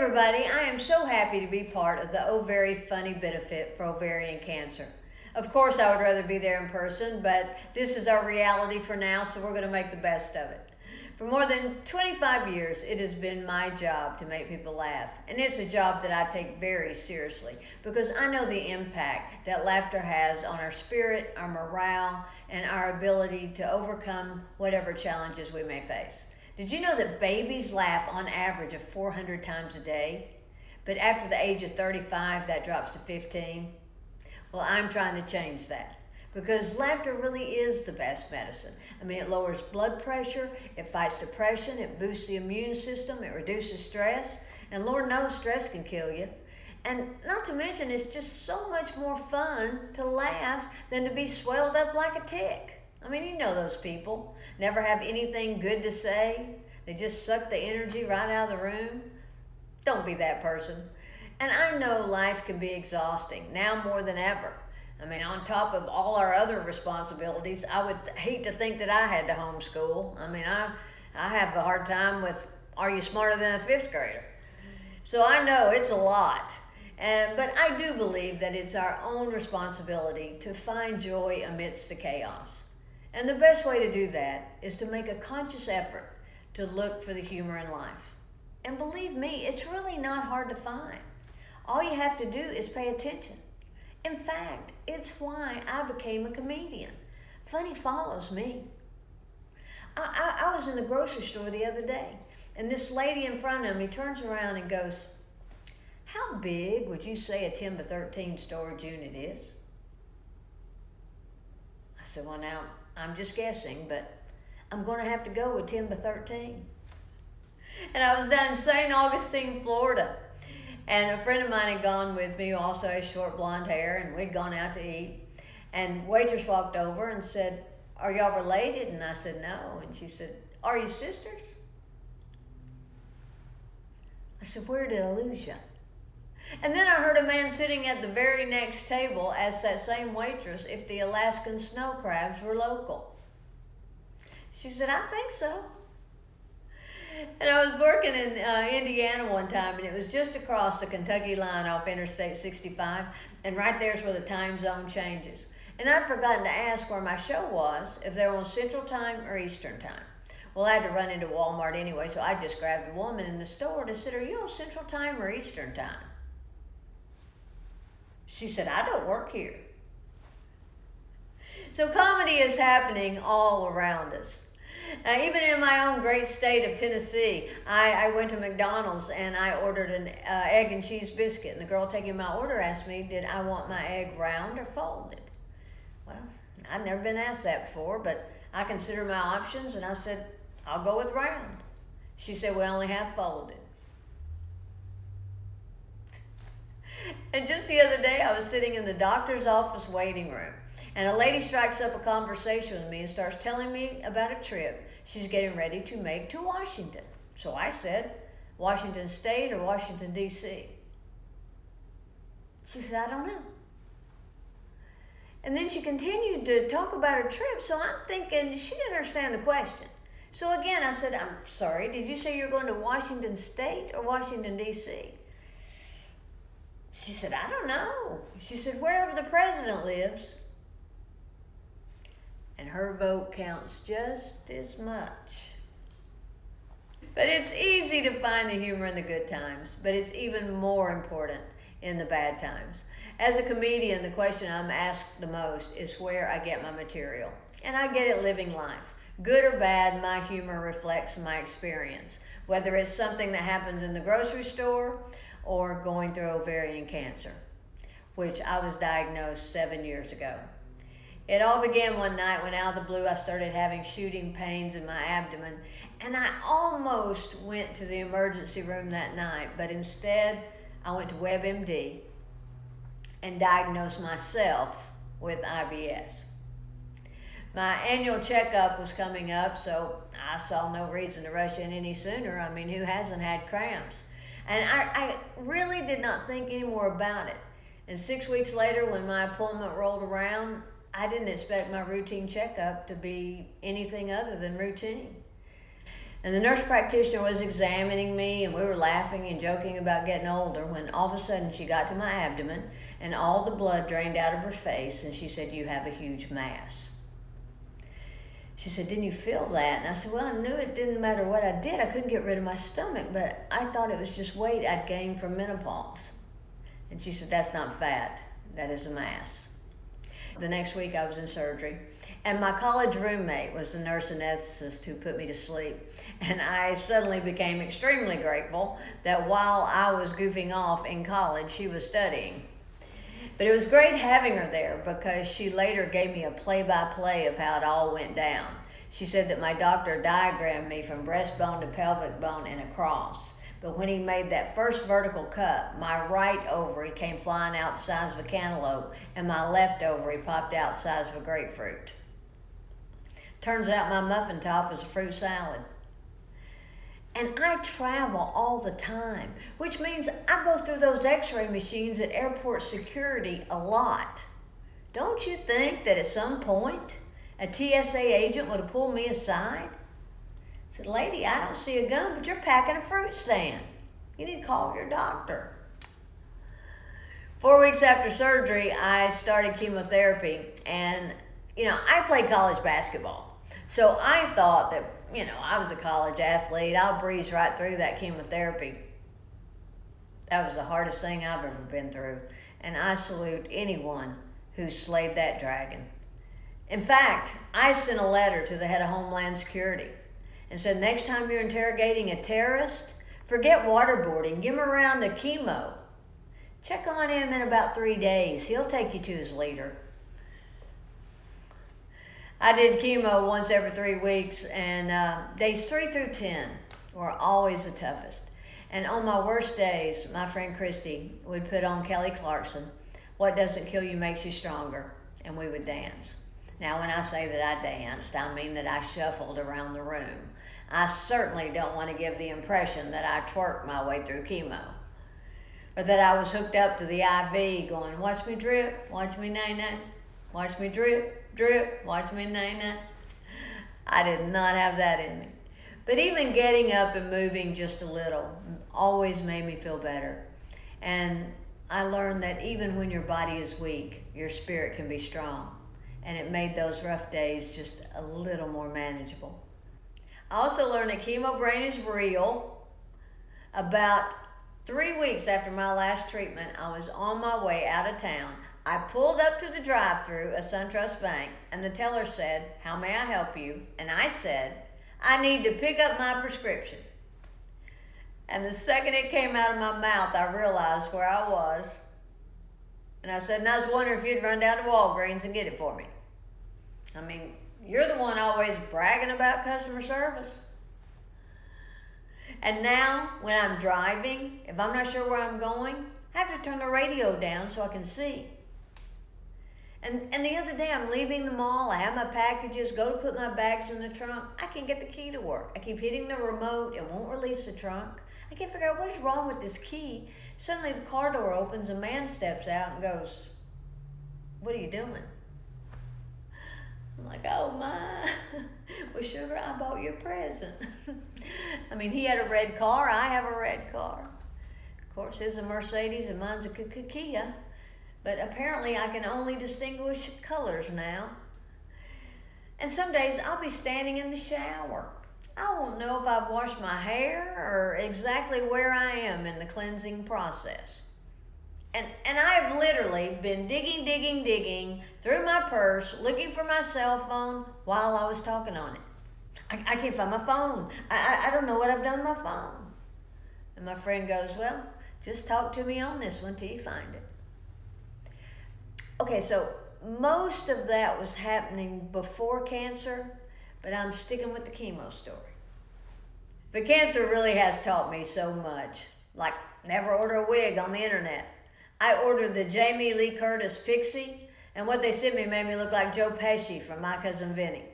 everybody, I am so happy to be part of the Oh Very Funny benefit for ovarian cancer. Of course I would rather be there in person, but this is our reality for now, so we're going to make the best of it. For more than 25 years, it has been my job to make people laugh, and it's a job that I take very seriously because I know the impact that laughter has on our spirit, our morale, and our ability to overcome whatever challenges we may face. Did you know that babies laugh on average of 400 times a day? But after the age of 35, that drops to 15. Well, I'm trying to change that because laughter really is the best medicine. I mean, it lowers blood pressure, it fights depression, it boosts the immune system, it reduces stress, and Lord knows stress can kill you. And not to mention, it's just so much more fun to laugh than to be swelled up like a tick. I mean, you know those people. Never have anything good to say. They just suck the energy right out of the room. Don't be that person. And I know life can be exhausting, now more than ever. I mean, on top of all our other responsibilities, I would hate to think that I had to homeschool. I mean, I have a hard time with, are you smarter than a fifth grader? So I know it's a lot. But I do believe that it's our own responsibility to find joy amidst the chaos. And the best way to do that is to make a conscious effort to look for the humor in life. And believe me, it's really not hard to find. All you have to do is pay attention. In fact, it's why I became a comedian. Funny follows me. I was in the grocery store the other day, and this lady in front of me turns around and goes, "How big would you say a 10 by 13 storage unit is?" I said, "Well, now, I'm just guessing, but I'm going to have to go with 10 by 13. And I was down in St. Augustine, Florida. And a friend of mine had gone with me who also has short blonde hair, and we'd gone out to eat. And waitress walked over and said, "Are y'all related?" And I said, "No." And she said, "Are you sisters?" I said, "Where did I lose you?" And then I heard a man sitting at the very next table ask that same waitress if the Alaskan snow crabs were local. She said, "I think so." And I was working in Indiana one time, and it was just across the Kentucky line off Interstate 65, and right there's where the time zone changes. And I'd forgotten to ask where my show was, if they were on Central Time or Eastern Time. Well, I had to run into Walmart anyway, so I just grabbed a woman in the store and said, "Are you on Central Time or Eastern Time?" She said, "I don't work here." So comedy is happening all around us. Even in my own great state of Tennessee, I went to McDonald's and I ordered an egg and cheese biscuit. And the girl taking my order asked me, did I want my egg round or folded? Well, I'd never been asked that before, but I considered my options and I said, "I'll go with round." She said, "We only have folded." And just the other day, I was sitting in the doctor's office waiting room, and a lady strikes up a conversation with me and starts telling me about a trip she's getting ready to make to Washington. So I said, "Washington State or Washington, D.C.? She said, "I don't know." And then she continued to talk about her trip, so I'm thinking she didn't understand the question. So again, I said, "I'm sorry, did you say you're going to Washington State or Washington, D.C.? She said, "I don't know." She said, "Wherever the president lives." And her vote counts just as much. But it's easy to find the humor in the good times, but it's even more important in the bad times. As a comedian, the question I'm asked the most is where I get my material. And I get it living life. Good or bad, my humor reflects my experience, whether it's something that happens in the grocery store or going through ovarian cancer, which I was diagnosed 7 years ago. It all began one night when out of the blue I started having shooting pains in my abdomen, and I almost went to the emergency room that night, but instead I went to WebMD and diagnosed myself with IBS. My annual checkup was coming up, so I saw no reason to rush in any sooner. I mean, who hasn't had cramps? And I really did not think any more about it. And 6 weeks later, when my appointment rolled around, I didn't expect my routine checkup to be anything other than routine. And the nurse practitioner was examining me, and we were laughing and joking about getting older, when all of a sudden she got to my abdomen and all the blood drained out of her face, and she said, "You have a huge mass." She said, "Didn't you feel that?" And I said, "Well, I knew it didn't matter what I did. I couldn't get rid of my stomach, but I thought it was just weight I'd gained from menopause." And she said, "That's not fat. That is a mass." The next week I was in surgery, and my college roommate was the nurse anesthetist who put me to sleep. And I suddenly became extremely grateful that while I was goofing off in college, she was studying. But it was great having her there, because she later gave me a play-by-play of how it all went down. She said that my doctor diagrammed me from breastbone to pelvic bone in a cross. But when he made that first vertical cut, my right ovary came flying out the size of a cantaloupe, and my left ovary popped out the size of a grapefruit. Turns out my muffin top was a fruit salad. And I travel all the time, which means I go through those x-ray machines at airport security a lot. Don't you think that at some point a TSA agent would have pulled me aside? Said, "Lady, I don't see a gun, but you're packing a fruit stand. You need to call your doctor." 4 weeks after surgery, I started chemotherapy, and I played college basketball. So I thought that, I was a college athlete. I'll breeze right through that chemotherapy. That was the hardest thing I've ever been through, and I salute anyone who slayed that dragon. In fact, I sent a letter to the head of Homeland Security and said, "Next time you're interrogating a terrorist, forget waterboarding, give him a round of chemo. Check on him in about 3 days. He'll take you to his leader." I did chemo once every 3 weeks, and days 3 through 10 were always the toughest. And on my worst days, my friend Christy would put on Kelly Clarkson, "What doesn't kill you makes you stronger," and we would dance. Now, when I say that I danced, I mean that I shuffled around the room. I certainly don't want to give the impression that I twerked my way through chemo, or that I was hooked up to the IV going, "Watch me drip, watch me nay-nay, watch me drip, drip, watch me nay-nay." I did not have that in me. But even getting up and moving just a little always made me feel better. And I learned that even when your body is weak, your spirit can be strong. And it made those rough days just a little more manageable. I also learned that chemo brain is real. About 3 weeks after my last treatment, I was on my way out of town. I pulled up to the drive-thru at SunTrust Bank, and the teller said, "How may I help you?" And I said, "I need to pick up my prescription." And the second it came out of my mouth, I realized where I was. And I said, "And I was wondering if you'd run down to Walgreens and get it for me." I mean, you're the one always bragging about customer service. And now, when I'm driving, if I'm not sure where I'm going, I have to turn the radio down so I can see. And the other day, I'm leaving the mall, I have my packages, go to put my bags in the trunk. I can't get the key to work. I keep hitting the remote, it won't release the trunk. I can't figure out what is wrong with this key. Suddenly the car door opens, a man steps out and goes, "What are you doing?" I'm like, "Oh my, well, sugar, I bought you a present." I mean, he had a red car, I have a red car. Of course, his is a Mercedes and mine's a Kia. But apparently I can only distinguish colors now. And some days I'll be standing in the shower. I won't know if I've washed my hair or exactly where I am in the cleansing process. And I've literally been digging through my purse, looking for my cell phone while I was talking on it. I can't find my phone. I don't know what I've done with my phone. And my friend goes, "Well, just talk to me on this one till you find it." Okay, so most of that was happening before cancer, but I'm sticking with the chemo story. But cancer really has taught me so much. Like, never order a wig on the internet. I ordered the Jamie Lee Curtis Pixie, and what they sent me made me look like Joe Pesci from My Cousin Vinny.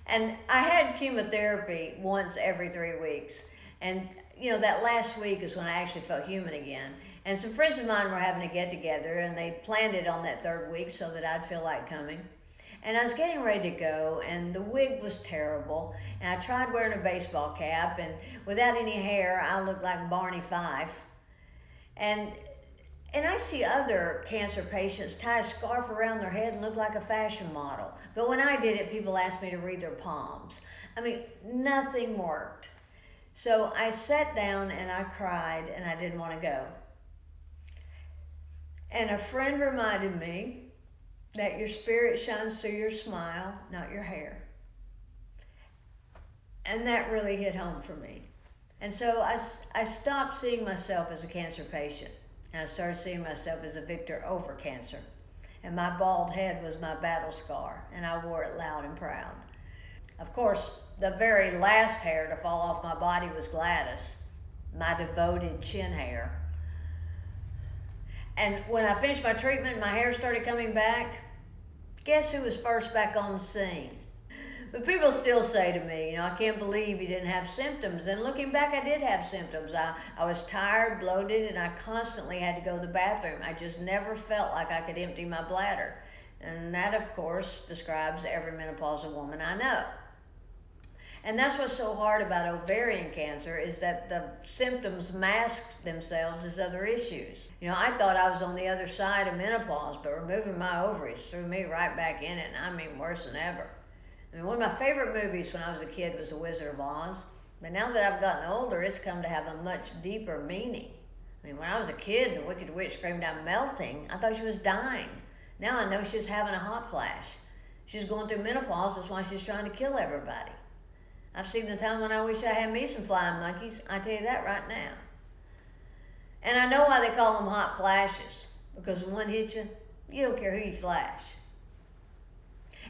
And I had chemotherapy once every 3 weeks. And, that last week is when I actually felt human again. And some friends of mine were having a get-together, and they planned it on that 3rd week so that I'd feel like coming. And I was getting ready to go, and the wig was terrible. And I tried wearing a baseball cap, and without any hair, I looked like Barney Fife. And and I see other cancer patients tie a scarf around their head and look like a fashion model. But when I did it, people asked me to read their palms. I mean, nothing worked. So I sat down and I cried, and I didn't want to go. And a friend reminded me that your spirit shines through your smile, not your hair. And that really hit home for me. And so I stopped seeing myself as a cancer patient, and I started seeing myself as a victor over cancer. And my bald head was my battle scar, and I wore it loud and proud. Of course, the very last hair to fall off my body was Gladys, my devoted chin hair. And when I finished my treatment, my hair started coming back. Guess who was first back on the scene? But people still say to me, I can't believe you didn't have symptoms. And looking back, I did have symptoms. I was tired, bloated, and I constantly had to go to the bathroom. I just never felt like I could empty my bladder. And that, of course, describes every menopausal woman I know. And that's what's so hard about ovarian cancer, is that the symptoms mask themselves as other issues. I thought I was on the other side of menopause, but removing my ovaries threw me right back in it, and I mean worse than ever. One of my favorite movies when I was a kid was The Wizard of Oz, but now that I've gotten older, it's come to have a much deeper meaning. When I was a kid, the Wicked Witch screamed, "I'm melting," I thought she was dying. Now I know she's having a hot flash. She's going through menopause, that's why she's trying to kill everybody. I've seen the time when I wish I had me some flying monkeys, I tell you that right now. And I know why they call them hot flashes, because when one hits you, you don't care who you flash.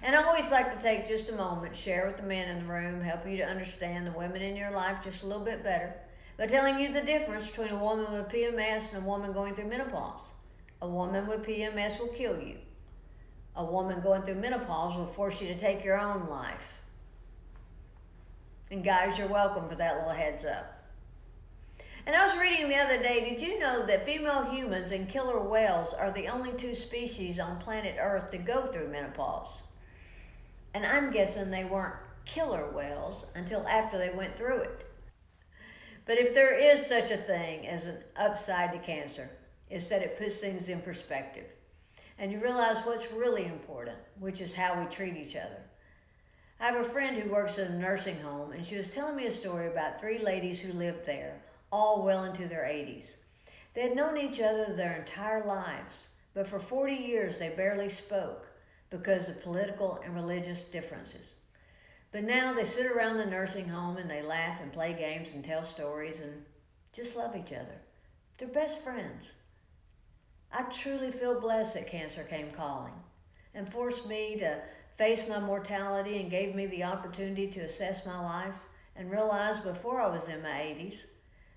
And I always like to take just a moment, share with the men in the room, help you to understand the women in your life just a little bit better, by telling you the difference between a woman with PMS and a woman going through menopause. A woman with PMS will kill you. A woman going through menopause will force you to take your own life. And guys, you're welcome for that little heads up. And I was reading the other day, did you know that female humans and killer whales are the only two species on planet Earth to go through menopause? And I'm guessing they weren't killer whales until after they went through it. But if there is such a thing as an upside to cancer, it's that it puts things in perspective. And you realize what's really important, which is how we treat each other. I have a friend who works at a nursing home, and she was telling me a story about 3 ladies who lived there, all well into their 80s. They had known each other their entire lives, but for 40 years they barely spoke because of political and religious differences. But now they sit around the nursing home and they laugh and play games and tell stories and just love each other. They're best friends. I truly feel blessed that cancer came calling and forced me to face my mortality and gave me the opportunity to assess my life and realize before I was in my 80s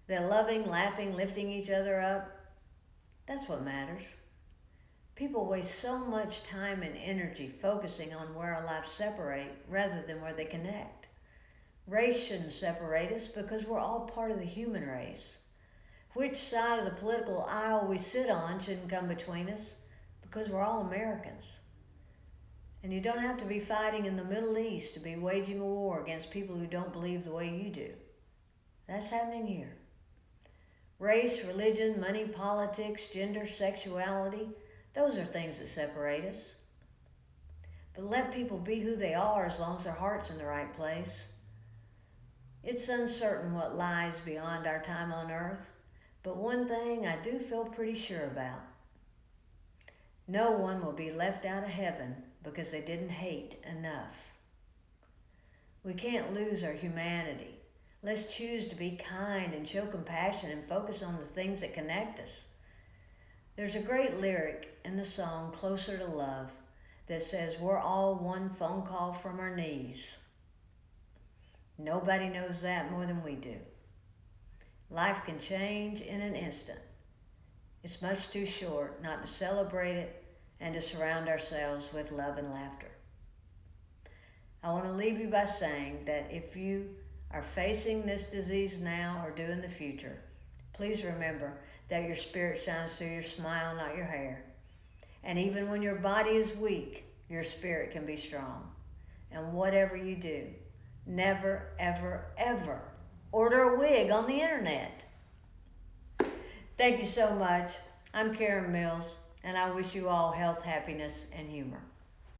that loving, laughing, lifting each other up, that's what matters. People waste so much time and energy focusing on where our lives separate rather than where they connect. Race shouldn't separate us because we're all part of the human race. Which side of the political aisle we sit on shouldn't come between us because we're all Americans. And you don't have to be fighting in the Middle East to be waging a war against people who don't believe the way you do. That's happening here. Race, religion, money, politics, gender, sexuality, those are things that separate us. But let people be who they are as long as their heart's in the right place. It's uncertain what lies beyond our time on earth, but one thing I do feel pretty sure about. No one will be left out of heaven because they didn't hate enough. We can't lose our humanity. Let's choose to be kind and show compassion and focus on the things that connect us. There's a great lyric in the song Closer to Love that says, we're all one phone call from our knees. Nobody knows that more than we do. Life can change in an instant. It's much too short not to celebrate it and to surround ourselves with love and laughter. I want to leave you by saying that if you are facing this disease now or do in the future, please remember that your spirit shines through your smile, not your hair. And even when your body is weak, your spirit can be strong. And whatever you do, never, ever, ever order a wig on the internet. Thank you so much. I'm Karen Mills, and I wish you all health, happiness, and humor.